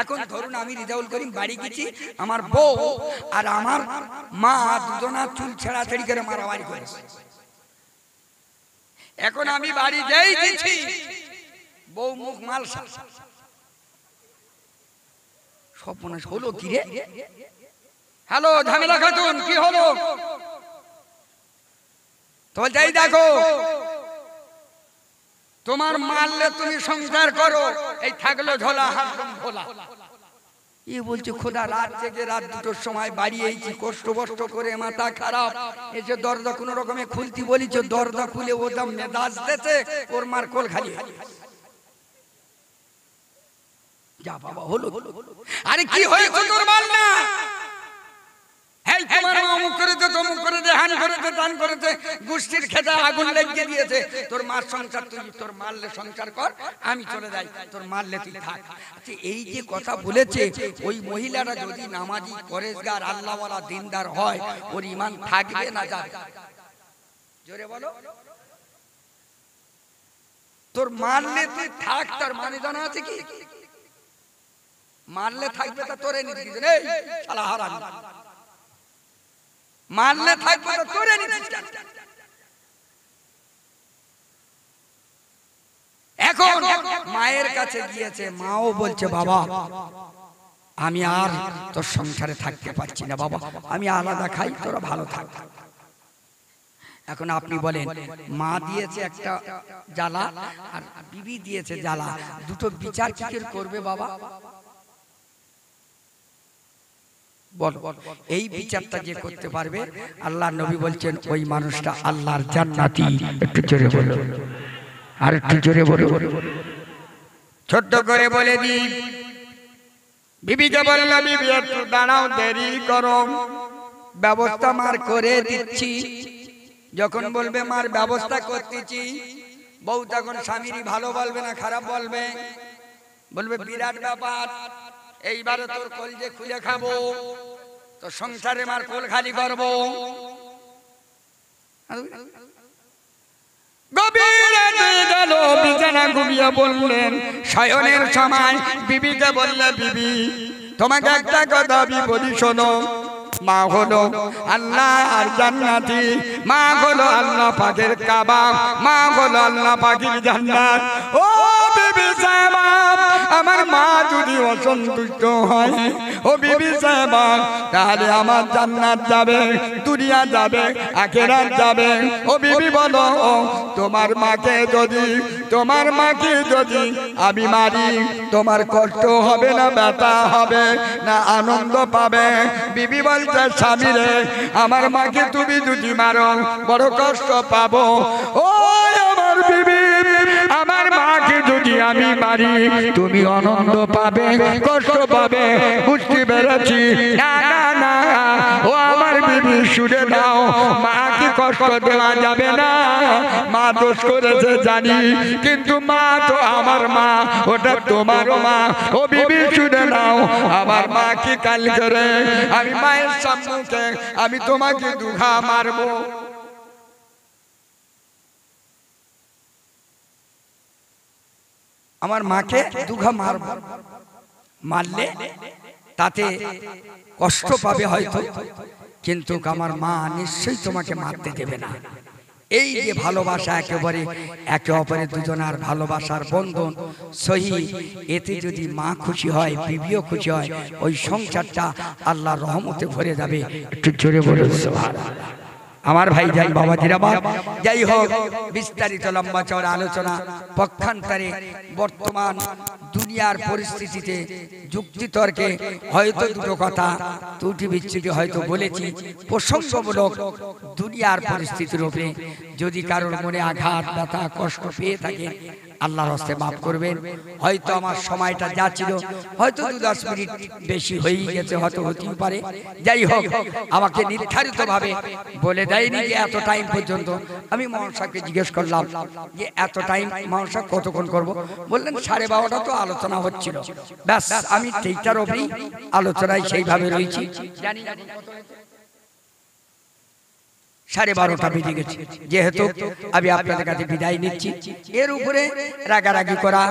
এখন ধরুন আমি রিজাউল করিম বাড়ি গেছি, আমার বউ আর আমার মা দুজনা চুল ছেঁড়াছেড়ি করে মারামারি করেছে। এখন আমি বাড়ি যেই গেছি, বউ মুখ মালসা, সব মনে হলো কি রে, হ্যালো ঝামেলা খাতুন কি হলো? তো যাই দেখো, তোমার মারলে তুমি সংসার করো, এই থাকলো ঝোলা হাতম ভোলা। এ বলছে খোদা রাত থেকে রাত 2টোর সময় বাড়ি এইছি, কষ্ট বষ্ট করে মাথা খারাপ, এসে দরজা কোনো রকমে খুলতি বলিছ, দরজা খুলে ও দাম মেজাজ দিতে, ওর মার কোল খালি। যা বাবা হলো, আরে কি হয়েছে তোর মাল না? তোমার মা অমুক করেছে, তমুক করেছে, হান করেছে, টান করেছে, গোষ্ঠীর খেতে আগুন লাগিয়ে দিয়েছে, তোর মার সংসার তুই তোর মারলে সংসার কর, আমি চলে যাই, তোর মারলে তুই থাক। আচ্ছা, এই যে কথা বলেছে, ওই মহিলারা যদি নামাজি, পরেশগার, আল্লাহওয়ালা, দিনদার হয়, ওর ঈমান থাকবে না যাবে? জোরে বলো। তোর মারলে তুই থাক, তার মানে জানা আছে কি? মারলে থাকবে তা তোরে নিতে দিন, এই শালা হারামি, মারলে থাকবে তা তোরে নিতে। এখন মায়ের কাছে গিয়েছে, মাও বলছে বাবা আমি আর তোর সংসারে থাকতে পারছি না বাবা, আমি আলাদা খাই, তোরা ভালো থাক। এখন আপনি বলেন, মা দিয়েছে একটা জ্বালা আর বিবি দিয়েছে জ্বালা, দুটো বিচার কি করবে বাবা? বলো, এই বিচারটা যে করতে পারবে, আল্লাহ নবী বলছেন ওই মানুষটা আল্লাহর জান্নাতি। একটু জোরে বলো, আর একটু জোরে বলো। ছোট্ট করে বলে দি, বিবিকে বলল বিবি একটু দাঁড়াও, দেরি করো, ব্যবস্থা মার করে দিচ্ছি। যখন বলবে মার ব্যবস্থা করতেছি, বউ তখন স্বামীরই ভালো বলবে না খারাপ বলবে? বলবে বিরাট ব্যাপার, এইবারে তোর কলজে খুলে খাবো, তোর সংসারে মার কোল খালি করবো। বিছানা ঘুমিয়ে বললেন, শয়নের সময় বিবিকে বললে বিবি তোমাকে একটা কথা আমি বলি শোনো, মা হলো আল্লাহ আর জান্নাতি, মা হলো আল্লাহ পাকের কাবা, মা হলো আল্লাহ পাকের জান্নাত। ও বিবি সাহেবা, আমার মা যদি অসন্তুষ্ট হয়, ও বিবি সাহেবা, তাহলে আমার জান্নাত যাবে, দুনিয়া যাবে, আখিরাত যাবে। ও বিবি বলো, তোমার মাকে যদি আমি মারি, তোমার কষ্ট হবে না ব্যথা হবে না আনন্দ পাবে? বিবি বলছে স্বামী রে, আমার মাকে তুমি যদি মারো বড় কষ্ট পাবো। ও আমার বিবি, আমার মাকে যদি আমি মারি তুমি আনন্দ পাবে, কষ্ট পাবে, বুঝতে পেরেছি? না না না, ও আমার বিবি শুনে দাও, মাকে কষ্ট দেওয়া যাবে না। মা দোষ করেছে জানি, কিন্তু মা তো আমার মা, ওটা তোমারও মা। ও বিবি শুনে নাও, আমার মা কি কাল করে আমি মায়ের সম্মুখে আমি তোমাকে দুঘা মারবো? আমার মাকে দুঘা মারবো, মারলে তাতে কষ্ট পাবে হয়তো, কিন্তু আমার মা নিশ্চয়ই তোমাকে মারতে দেবে না। এই যে ভালোবাসা, একেবারে একে অপরের দুজনার ভালোবাসার বন্ধন সহি, এতে যদি মা খুশি হয়, বিবিও খুশি হয়, ওই সংসারটা আল্লাহর রহমতে ভরে যাবে। একটু জোরে বলে সুবহানাল্লাহ। আমার ভাই যাই বাবাজিরা, যাই হোক, বিস্তারিত লম্বা চওড়া আলোচনা পক্ষান্তরে বর্তমান দুনিয়ার পরিস্থিতিতে যুক্তিতর্কে হয়তো দুটো কথা ত্রুটি বিচ্যুতি হয়তো বলেছি, প্রসঙ্গমূলক দুনিয়ার পরিস্থিতির উপরে যদি কারোর মনে আঘাত, ব্যথা, কষ্ট পেয়ে থাকে আল্লাহর হস্তে মাফ করবেন। হয়তো আমার সময়টা যা ছিল হয়তো 2-10 মিনিট বেশি হয়ে গেছে, হয়তো হতেই পারে। যাই হোক, আমাকে নির্ধারিতভাবে বলে দেয়নি যে এত টাইম পর্যন্ত। আমি মহাশয়কে জিজ্ঞেস করলাম যে এত টাইম মহাশয় কতক্ষণ করব? বললেন 12:30 তো আলোচনা হচ্ছিল, ব্যাস আমি সেইটার ওপরেই আলোচনায় সেইভাবে রয়েছি। জানি না 12:30 বেজে গেছে, যেহেতু আমি আপনাদের কাছে বিদায় নিচ্ছি। এর উপরে রাগারাগি করা,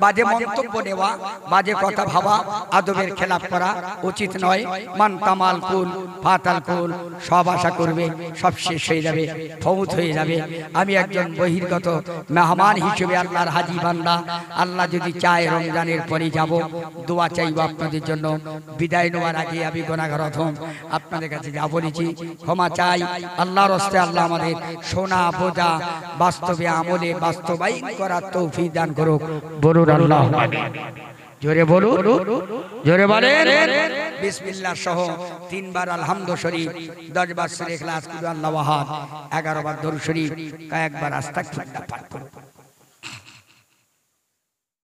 বাজে মন্তব্য নেওয়া, বাজে কথা ভাবা, আদবের খেলাপ করা উচিত নয়। মান তামাল কুল ফাতাল কুল, সব আশা করবে সব শেষ হয়ে যাবে, ফৌত হয়ে যাবে। আমি একজন বহির্গত মেহমান হিসেবে আল্লাহর হাজি বান্দা। আল্লাহ যদি চায় রমজানের পরে যাব, দোয়া চাইব আপনাদের জন্য। বিদায় নেওয়ার আগে আমি গুনাহগার অধম আপনাদের কাছে যা বলেছি ক্ষমা চাই। আল্লাহর হস্তে আল্লাহ আমাদের শোনা বোঝা বাস্তবে আমলে বাস্তবায়ন করার তৌফিক দান করুক। বলুন আল্লাহুম্মা আমিন। জোরে বলুন, জোরে বলেন। বিসমিল্লাহ সহ 3 বার আলহামদু শরীফ, 10 বার সূরা ইখলাস, কুল আল্লাহু আহাদ, 11 বার দরুদ শরীফ, কয়েকবার আস্তাগফিরুল্লাহ পাঠ করুন।